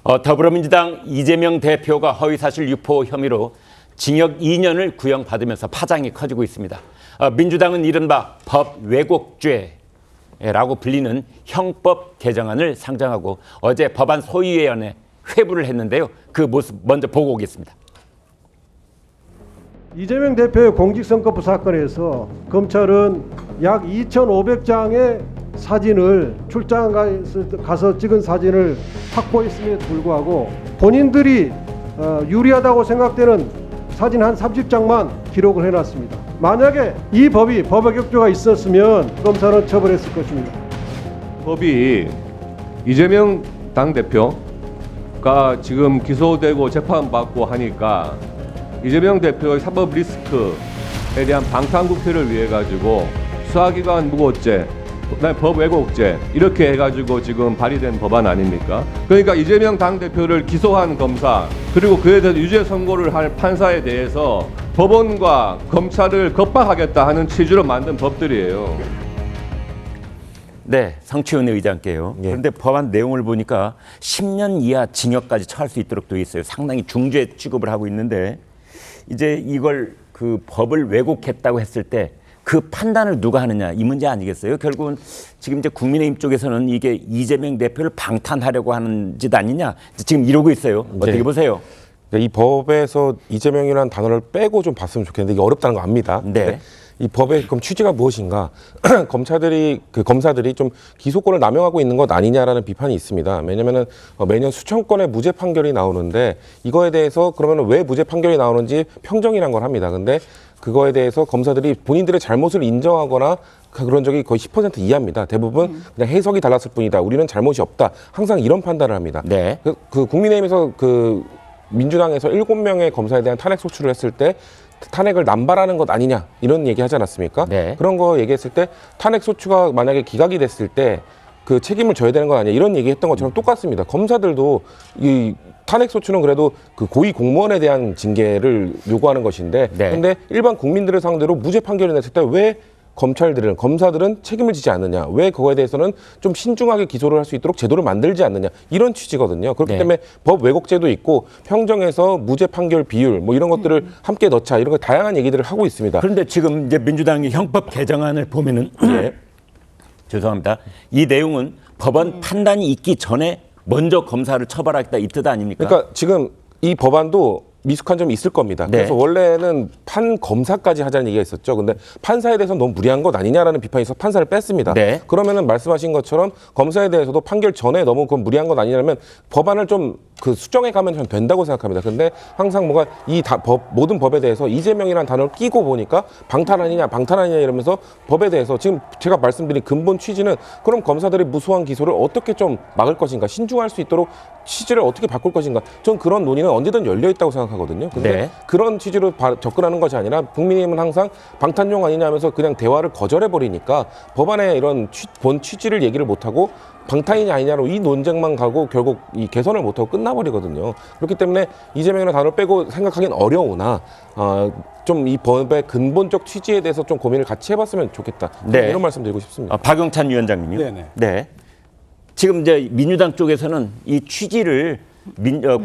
더불어민주당 이재명 대표가 허위사실 유포 혐의로 징역 2년을 구형받으면서 파장이 커지고 있습니다. 민주당은 이른바 법 왜곡죄라고 불리는 형법 개정안을 상정하고 어제 법안 소위원회 회부를 했는데요. 그 모습 먼저 보고 오겠습니다. 이재명 대표의 공직선거법 사건에서 검찰은 약 2,500장의 사진을 출장 가서 찍은 사진을 확보했음에도 불구하고 본인들이 유리하다고 생각되는 사진 한 30장만 기록을 해놨습니다. 만약에 이 법이 법 왜곡죄가 있었으면 검사는 처벌했을 것입니다. 법이 이재명 당대표가 지금 기소되고 재판받고 하니까 이재명 대표의 사법 리스크에 대한 방탄국회를 위해 가지고 수사기관 무고죄, 그다음에 법 왜곡죄 이렇게 해가지고 지금 발의된 법안 아닙니까? 그러니까 이재명 당대표를 기소한 검사 그리고 그에 대해서 유죄 선고를 할 판사에 대해서 법원과 검찰을 겁박하겠다 하는 취지로 만든 법들이에요. 네, 성치훈 의장께요. 그런데 법안 내용을 보니까 10년 이하 징역까지 처할 수 있도록 되어 있어요. 상당히 중죄 취급을 하고 있는데 이제 이걸 그 법을 왜곡했다고 했을 때 그 판단을 누가 하느냐 이 문제 아니겠어요? 결국은 지금 이제 국민의힘 쪽에서는 이게 이재명 대표를 방탄하려고 하는 짓 아니냐 지금 이러고 있어요. 어떻게 보세요? 이 법에서 이재명이라는 단어를 빼고 좀 봤으면 좋겠는데 이게 어렵다는 거 압니다. 네. 이 법의 그럼 취지가 무엇인가? 검사들이 좀 기소권을 남용하고 있는 것 아니냐라는 비판이 있습니다. 왜냐면은 매년 수천 건의 무죄 판결이 나오는데 이거에 대해서 그러면 왜 무죄 판결이 나오는지 평정이란 걸 합니다. 근데 그거에 대해서 검사들이 본인들의 잘못을 인정하거나 그런 적이 거의 10% 이하입니다. 대부분 그냥 해석이 달랐을 뿐이다. 우리는 잘못이 없다. 항상 이런 판단을 합니다. 네. 그 국민의힘에서 민주당에서 7명의 검사에 대한 탄핵 소추를 했을 때 탄핵을 남발하는 것 아니냐 이런 얘기 하지 않았습니까? 네. 그런 거 얘기했을 때 탄핵 소추가 만약에 기각이 됐을 때 그 책임을 져야 되는 거 아니냐 이런 얘기했던 것처럼 똑같습니다. 검사들도 이 탄핵 소추는 그래도 그 고위 공무원에 대한 징계를 요구하는 것인데 그런데 일반 국민들을 상대로 무죄 판결이 냈을 때 왜 검사들은 책임을 지지 않느냐, 왜 그거에 대해서는 좀 신중하게 기소를 할 수 있도록 제도를 만들지 않느냐 이런 취지거든요. 그렇기 때문에 법 왜곡죄도 있고 평정에서 무죄 판결 비율 뭐 이런 것들을 함께 넣자 이런 거 다양한 얘기들을 하고 있습니다. 그런데 지금 이제 민주당이 형법 개정안을 보면은 죄송합니다. 이 내용은 법원 판단이 있기 전에 먼저 검사를 처벌하겠다 이 뜻 아닙니까? 그러니까 지금 이 법안도 미숙한 점이 있을 겁니다. 그래서 원래는 판검사까지 하자는 얘기가 있었죠. 근데 판사에 대해서는 너무 무리한 것 아니냐라는 비판이 있어서 판사를 뺐습니다. 그러면은 말씀하신 것처럼 검사에 대해서도 판결 전에 너무 그건 무리한 것 아니냐면 법안을 좀 그 수정해 가면 전 된다고 생각합니다. 근데 항상 뭐가 모든 법에 대해서 이재명이라는 단어를 끼고 보니까 방탄 아니냐 이러면서 법에 대해서 지금 제가 말씀드린 근본 취지는 그럼 검사들이 무수한 기소를 어떻게 좀 막을 것인가, 신중할 수 있도록 취지를 어떻게 바꿀 것인가. 전 그런 논의는 언제든 열려 있다고 생각하거든요. 근데 그런 취지로 접근하는 것이 아니라 국민의힘은 항상 방탄용 아니냐 하면서 그냥 대화를 거절해 버리니까 법안의 이런 본 취지를 얘기를 못 하고 방탄이냐 아니냐로 이 논쟁만 가고 결국 이 개선을 못하고 끝나버리거든요. 그렇기 때문에 이재명이라는 단어를 빼고 생각하기는 어려우나 좀 이 법의 근본적 취지에 대해서 좀 고민을 같이 해봤으면 좋겠다. 이런 말씀 드리고 싶습니다. 박영찬 위원장님요. 네. 지금 이제 민주당 쪽에서는 이 취지를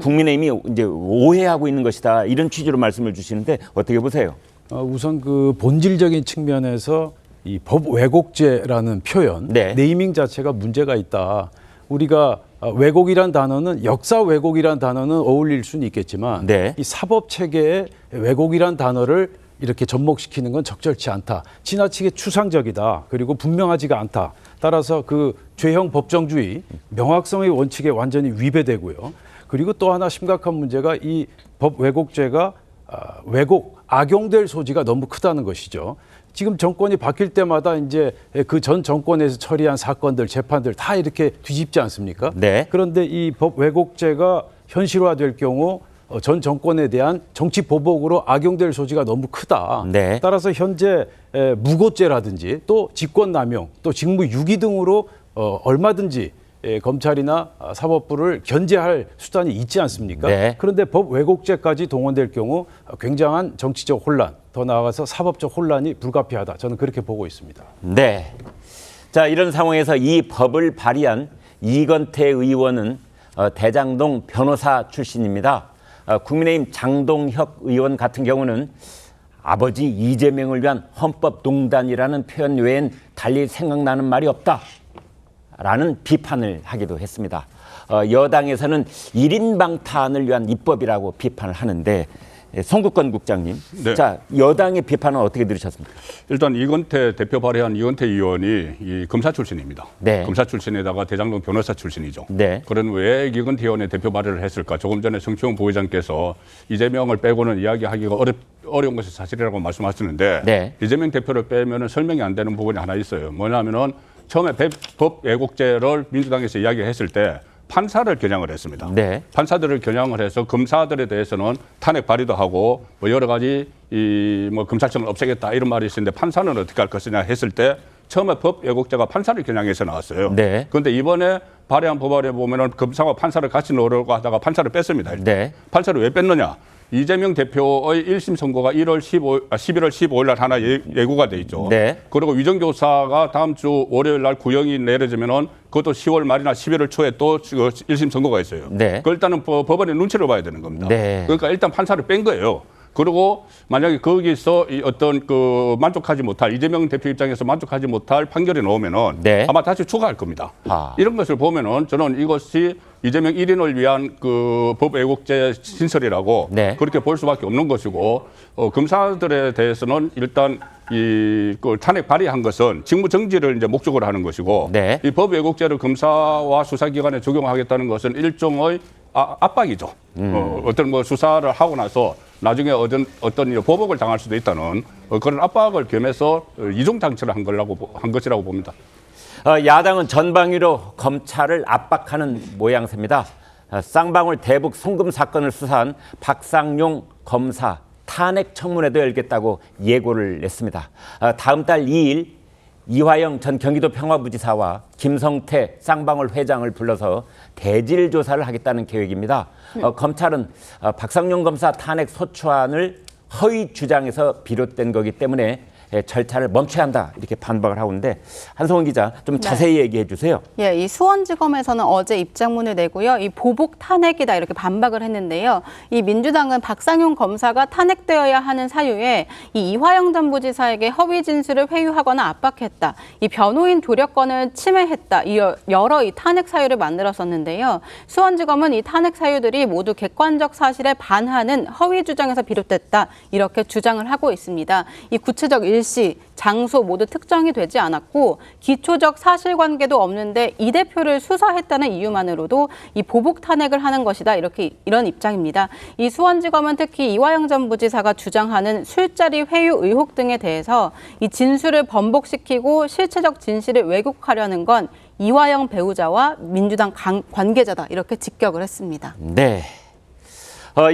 국민의힘이 이제 오해하고 있는 것이다 이런 취지로 말씀을 주시는데 어떻게 보세요? 우선 그 본질적인 측면에서 이 법 왜곡죄라는 표현, 네이밍 자체가 문제가 있다. 우리가 왜곡이란 단어는 역사 왜곡이란 단어는 어울릴 수는 있겠지만 이 사법 체계에 왜곡이란 단어를 이렇게 접목시키는 건 적절치 않다. 지나치게 추상적이다. 그리고 분명하지가 않다. 따라서 그 죄형 법정주의, 명확성의 원칙에 완전히 위배되고요. 그리고 또 하나 심각한 문제가 이 법 왜곡죄가 악용될 소지가 너무 크다는 것이죠. 지금 정권이 바뀔 때마다 이제 그 전 정권에서 처리한 사건들, 재판들 다 이렇게 뒤집지 않습니까? 그런데 이 법 왜곡죄가 현실화될 경우 전 정권에 대한 정치 보복으로 악용될 소지가 너무 크다. 따라서 현재 무고죄라든지 또 직권남용, 또 직무유기 등으로 얼마든지 검찰이나 사법부를 견제할 수단이 있지 않습니까? 그런데 법 왜곡죄까지 동원될 경우 굉장한 정치적 혼란, 더 나아가서 사법적 혼란이 불가피하다. 저는 그렇게 보고 있습니다. 자, 이런 상황에서 이 법을 발의한 이건태 의원은 대장동 변호사 출신입니다. 국민의힘 장동혁 의원 같은 경우는 아버지 이재명을 위한 헌법농단이라는 표현 외엔 달리 생각나는 말이 없다라는 비판을 하기도 했습니다. 여당에서는 1인 방탄을 위한 입법이라고 비판을 하는데 송국건 국장님, 네. 자 여당의 비판은 어떻게 들으셨습니까? 일단 이건태 대표 발의한 이건태 의원이 이 검사 출신입니다. 네. 검사 출신에다가 대장동 변호사 출신이죠. 네. 그런 왜 이건태 의원의 대표 발의를 했을까? 조금 전에 정치용 부회장께서 이재명을 빼고는 이야기하기가 어려운 것이 사실이라고 말씀하시는데 네. 이재명 대표를 빼면은 설명이 안 되는 부분이 하나 있어요. 뭐냐면은 처음에 법 왜곡죄를 민주당에서 이야기했을 때 판사를 겨냥을 했습니다. 네. 판사들을 겨냥을 해서 검사들에 대해서는 탄핵 발의도 하고 뭐 여러 가지 뭐 검찰청을 없애겠다 이런 말이 있었는데 판사는 어떻게 할 것이냐 했을 때 처음에 법 왜곡죄가 판사를 겨냥해서 나왔어요. 네. 그런데 이번에 발의한 법안에 보면은 검사와 판사를 같이 넣으려고 하다가 판사를 뺐습니다. 네. 판사를 왜 뺐느냐? 이재명 대표의 1심 선고가 11월 15일 날 하나 예고가 돼 있죠. 네. 그리고 위정교사가 다음 주 월요일 날 구형이 내려지면은 그것도 10월 말이나 11월 초에 또 1심 선고가 있어요. 네. 그 일단은 법원의 눈치를 봐야 되는 겁니다. 네. 그러니까 일단 판사를 뺀 거예요. 그리고 만약에 거기서 이 어떤 만족하지 못할 이재명 대표 입장에서 만족하지 못할 판결이 나오면은 네. 아마 다시 추가할 겁니다. 이런 것을 보면은 저는 이것이 이재명 1인을 위한 법 왜곡죄 신설이라고 네. 그렇게 볼 수밖에 없는 것이고 검사들에 대해서는 일단 탄핵 발의한 것은 직무 정지를 이제 목적으로 하는 것이고 네. 이 법 왜곡죄를 검사와 수사기관에 적용하겠다는 것은 일종의 압박이죠. 어떤 수사를 하고 나서 나중에 어떤 보복을 당할 수도 있다는 그런 압박을 겸해서 이중 장치를 한 것이라고 봅니다. 야당은 전방위로 검찰을 압박하는 모양새입니다. 쌍방울 대북 송금 사건을 수사한 박상용 검사 탄핵 청문회도 열겠다고 예고를 냈습니다. 다음 달 2일 이화영 전 경기도 평화부지사와 김성태 쌍방울 회장을 불러서 대질 조사를 하겠다는 계획입니다. 검찰은 박상용 검사 탄핵 소추안을 허위 주장에서 비롯된 거기 때문에 절차를 멈춰야 한다 이렇게 반박을 하고 있는데 한송은 기자 좀 자세히 얘기해 주세요. 예, 이 수원지검에서는 어제 입장문을 내고요. 이 보복 탄핵이다 이렇게 반박을 했는데요. 이 민주당은 박상용 검사가 탄핵되어야 하는 사유에 이 이화영 전 부지사에게 허위 진술을 회유하거나 압박했다. 이 변호인 도력권을 침해했다. 이 여러 이 탄핵 사유를 만들었었는데요. 수원지검은 이 탄핵 사유들이 모두 객관적 사실에 반하는 허위 주장에서 비롯됐다. 이렇게 주장을 하고 있습니다. 이 구체적 일시, 장소 모두 특정이 되지 않았고 기초적 사실관계도 없는데 이 대표를 수사했다는 이유만으로도 이 보복 탄핵을 하는 것이다. 이런 입장입니다. 이 수원지검은 특히 이화영 전 부지사가 주장하는 술자리 회유 의혹 등에 대해서 이 진술을 번복시키고 실체적 진실을 왜곡하려는 건 이화영 배우자와 민주당 관계자다. 이렇게 직격을 했습니다. 네.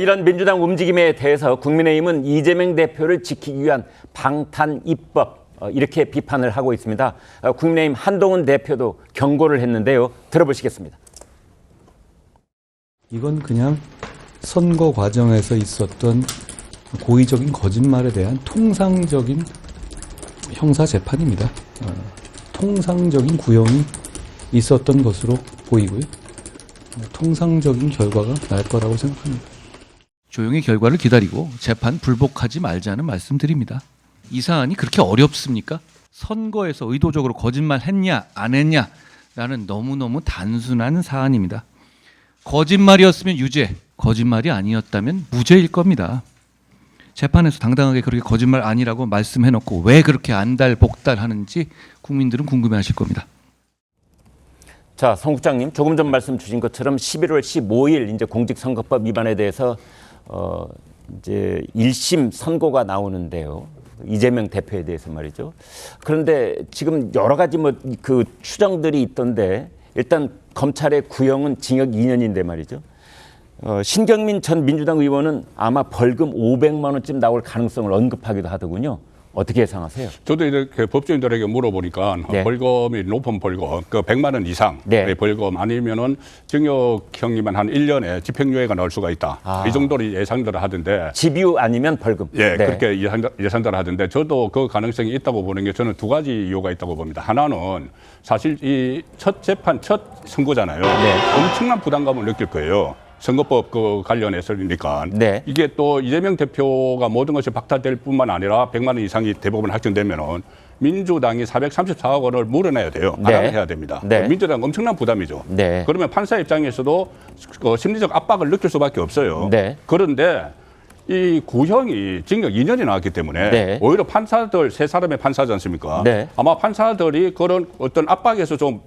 이런 민주당 움직임에 대해서 국민의힘은 이재명 대표를 지키기 위한 방탄 입법 이렇게 비판을 하고 있습니다. 국민의힘 한동훈 대표도 경고를 했는데요. 들어보시겠습니다. 이건 그냥 선거 과정에서 있었던 고의적인 거짓말에 대한 통상적인 형사 재판입니다. 통상적인 구형이 있었던 것으로 보이고요. 통상적인 결과가 날 거라고 생각합니다. 조용히 결과를 기다리고 재판 불복하지 말자는 말씀드립니다. 이 사안이 그렇게 어렵습니까? 선거에서 의도적으로 거짓말 했냐 안 했냐라는 너무너무 단순한 사안입니다. 거짓말이었으면 유죄, 거짓말이 아니었다면 무죄일 겁니다. 재판에서 당당하게 그렇게 거짓말 아니라고 말씀해놓고 왜 그렇게 안달복달 하는지 국민들은 궁금해하실 겁니다. 자, 송 국장님 조금 전 말씀 주신 것처럼 11월 15일 이제 공직선거법 위반에 대해서 이제 1심 선고가 나오는데요. 이재명 대표에 대해서 말이죠. 그런데 지금 여러 가지 그 추정들이 있던데 일단 검찰의 구형은 징역 2년인데 말이죠. 신경민 전 민주당 의원은 아마 벌금 500만 원쯤 나올 가능성을 언급하기도 하더군요. 어떻게 예상하세요? 저도 이렇게 법조인들에게 물어보니까 네. 벌금이 높은 벌금, 그 100만 원 이상 네. 벌금 아니면은 징역형이면 한 1년에 집행유예가 나올 수가 있다. 이 정도로 예상들을 하던데. 집유 아니면 벌금. 예, 네. 그렇게 예상들을 하던데 저도 그 가능성이 있다고 보는 게 저는 두 가지 이유가 있다고 봅니다. 하나는 사실 이 첫 재판, 첫 선고잖아요. 네. 엄청난 부담감을 느낄 거예요. 선거법 그 관련해서니까. 네. 이게 또 이재명 대표가 모든 것이 박탈될 뿐만 아니라 100만 원 이상이 대법원 확정되면은 민주당이 434억 원을 물어내야 돼요. 네. 알아내야 됩니다. 네. 민주당 엄청난 부담이죠. 네. 그러면 판사 입장에서도 심리적 압박을 느낄 수밖에 없어요. 네. 그런데 이 구형이 징역 2년이 나왔기 때문에 네. 오히려 판사들 세 사람의 판사지 않습니까? 네. 아마 판사들이 그런 어떤 압박에서 좀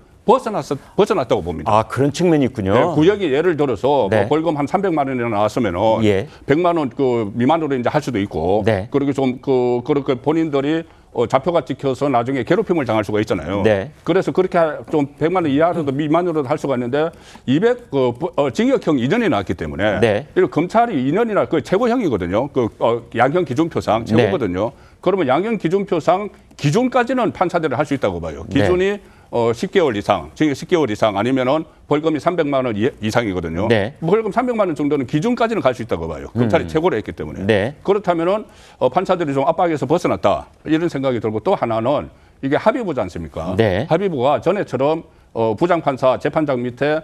벗어났다고 봅니다. 아, 그런 측면이 있군요. 네, 구역이 예를 들어서 네. 뭐 벌금 한 300만 원이나 나왔으면은 예. 100만 원 그 미만으로 이제 할 수도 있고 네. 그렇게 좀 그렇게 본인들이 좌표가 찍혀서 나중에 괴롭힘을 당할 수가 있잖아요. 네. 그래서 그렇게 좀 100만 원 이하로도 미만으로도 할 수가 있는데 징역형 2년이 나왔기 때문에 네. 이런 검찰이 2년이나 그 최고형이거든요. 양형 기준표상 최고거든요. 그러면 양형 기준표상 기준까지는 판사들이 할 수 있다고 봐요. 기준이 10개월 이상, 징역 10개월 이상 아니면은 벌금이 300만 원 이상이거든요. 네. 벌금 300만 원 정도는 기준까지는 갈 수 있다고 봐요. 검찰이 최고로 했기 때문에. 네. 그렇다면은 판사들이 좀 압박에서 벗어났다 이런 생각이 들고 또 하나는 이게 합의부지 않습니까? 네. 합의부가 전에처럼 부장판사, 재판장 밑에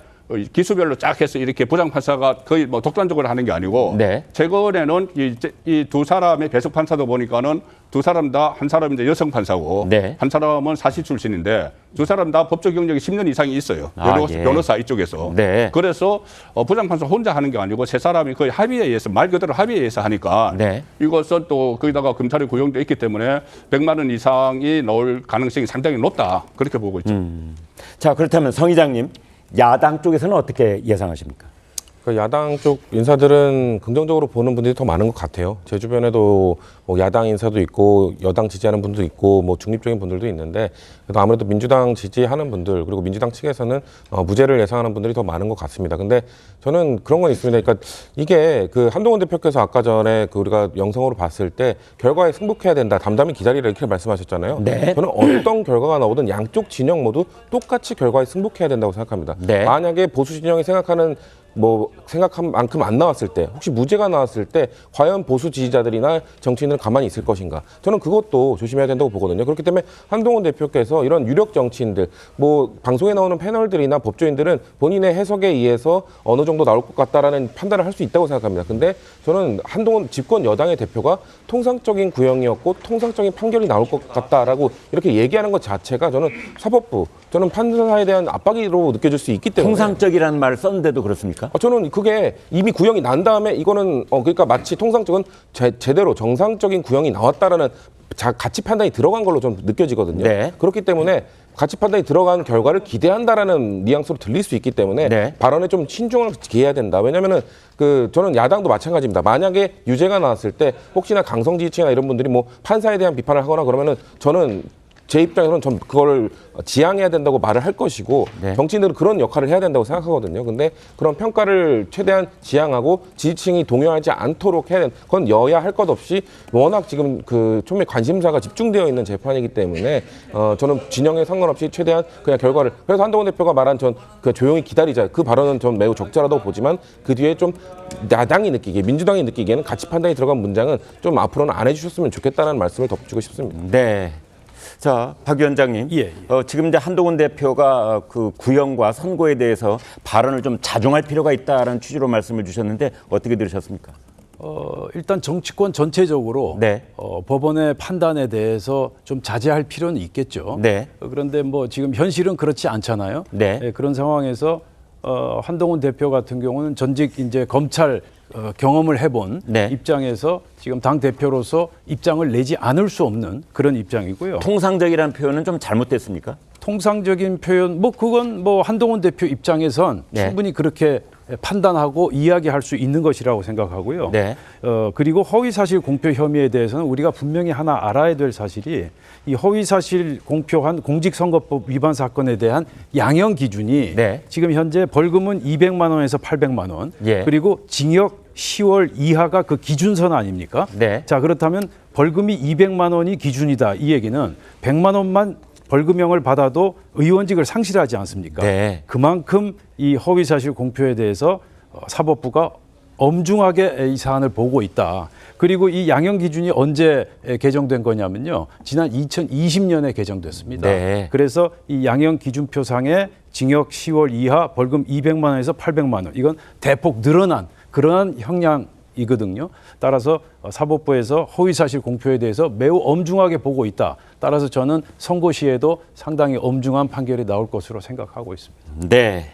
기수별로 쫙 해서 이렇게 부장판사가 거의 뭐 독단적으로 하는 게 아니고 네. 최근에는 이 두 사람의 배석 판사도 보니까는 두 사람 다 한 사람은 이제 여성 판사고 네. 한 사람은 사시 출신인데 두 사람 다 법적 경력이 10년 이상이 있어요. 예. 변호사 이쪽에서. 네. 그래서 부장판사 혼자 하는 게 아니고 세 사람이 거의 합의에 의해서 말 그대로 합의에 의해서 하니까 네. 이것은 또 거기다가 검찰이 구형돼 있기 때문에 100만 원 이상이 나올 가능성이 상당히 높다. 그렇게 보고 있죠. 자, 그렇다면 성 의장님, 야당 쪽에서는 어떻게 예상하십니까? 그 야당 쪽 인사들은 긍정적으로 보는 분들이 더 많은 것 같아요. 제 주변에도 뭐 야당 인사도 있고 여당 지지하는 분도 있고 뭐 중립적인 분들도 있는데 그래도 아무래도 민주당 지지하는 분들 그리고 민주당 측에서는 무죄를 예상하는 분들이 더 많은 것 같습니다. 근데 저는 그런 건 있습니다. 그러니까 이게 그 한동훈 대표께서 아까 전에 그 우리가 영상으로 봤을 때 결과에 승복해야 된다, 담담히 기다리라 이렇게 말씀하셨잖아요. 네. 저는 어떤 결과가 나오든 양쪽 진영 모두 똑같이 결과에 승복해야 된다고 생각합니다. 네. 만약에 보수 진영이 생각하는 생각한 만큼 안 나왔을 때 혹시 무죄가 나왔을 때 과연 보수 지지자들이나 정치인들은 가만히 있을 것인가 저는 그것도 조심해야 된다고 보거든요. 그렇기 때문에 한동훈 대표께서 이런 유력 정치인들 방송에 나오는 패널들이나 법조인들은 본인의 해석에 의해서 어느 정도 나올 것 같다라는 판단을 할 수 있다고 생각합니다. 근데 저는 한동훈 집권 여당의 대표가 통상적인 구형이었고 통상적인 판결이 나올 것 같다라고 이렇게 얘기하는 것 자체가 저는 사법부 저는 판사에 대한 압박으로 느껴질 수 있기 때문에 통상적이라는 말을 썼는데도 그렇습니까? 저는 그게 이미 구형이 난 다음에 이거는 그러니까 마치 통상적은 제대로 정상적인 구형이 나왔다라는 가치 판단이 들어간 걸로 좀 느껴지거든요. 네. 그렇기 때문에 가치 판단이 들어간 결과를 기대한다라는 뉘앙스로 들릴 수 있기 때문에 네. 발언에 좀 신중을 기해야 된다. 왜냐면은 저는 야당도 마찬가지입니다. 만약에 유죄가 나왔을 때 혹시나 강성 지지층이나 이런 분들이 판사에 대한 비판을 하거나 그러면은 저는 제 입장에서는 전 그걸 지향해야 된다고 말을 할 것이고 네. 정치인들은 그런 역할을 해야 된다고 생각하거든요. 근데 그런 평가를 최대한 지향하고 지지층이 동요하지 않도록 해야 되는 그건 여야 할 것 없이 워낙 지금 초미의 관심사가 집중되어 있는 재판이기 때문에 저는 진영에 상관없이 최대한 그냥 결과를 그래서 한동훈 대표가 말한 조용히 기다리자 그 발언은 전 매우 적절하다고 보지만 그 뒤에 좀 야당이 느끼기에 민주당이 느끼기에는 가치 판단이 들어간 문장은 좀 앞으로는 안 해주셨으면 좋겠다는 말씀을 덧붙이고 싶습니다. 네. 자, 박 위원장님. 예. 지금 이제 한동훈 대표가 그 구형과 선고에 대해서 발언을 좀 자중할 필요가 있다라는 취지로 말씀을 주셨는데 어떻게 들으셨습니까? 일단 정치권 전체적으로 네. 법원의 판단에 대해서 좀 자제할 필요는 있겠죠. 네. 그런데 지금 현실은 그렇지 않잖아요. 네. 그런 상황에서 한동훈 대표 같은 경우는 전직 이제 검찰 경험을 해본 네. 입장에서 지금 당 대표로서 입장을 내지 않을 수 없는 그런 입장이고요. 통상적이라는 표현은 좀 잘못됐습니까? 통상적인 표현, 그건 한동훈 대표 입장에선 네. 충분히 그렇게 판단하고 이야기할 수 있는 것이라고 생각하고요. 네. 그리고 허위사실 공표 혐의에 대해서는 우리가 분명히 하나 알아야 될 사실이 이 허위사실 공표한 공직선거법 위반 사건에 대한 양형 기준이 네. 지금 현재 벌금은 200만 원에서 800만 원 예. 그리고 징역 10월 이하가 그 기준선 아닙니까? 네. 자, 그렇다면 벌금이 200만 원이 기준이다. 이 얘기는 100만 원만 벌금형을 받아도 의원직을 상실하지 않습니까? 네. 그만큼 이 허위사실 공표에 대해서 사법부가 엄중하게 이 사안을 보고 있다. 그리고 이 양형 기준이 언제 개정된 거냐면요. 지난 2020년에 개정됐습니다. 네. 그래서 이 양형 기준표상에 징역 10월 이하 벌금 200만 원에서 800만 원. 이건 대폭 늘어난 그러한 형량이거든요. 따라서 사법부에서 허위사실 공표에 대해서 매우 엄중하게 보고 있다. 따라서 저는 선고 시에도 상당히 엄중한 판결이 나올 것으로 생각하고 있습니다. 네.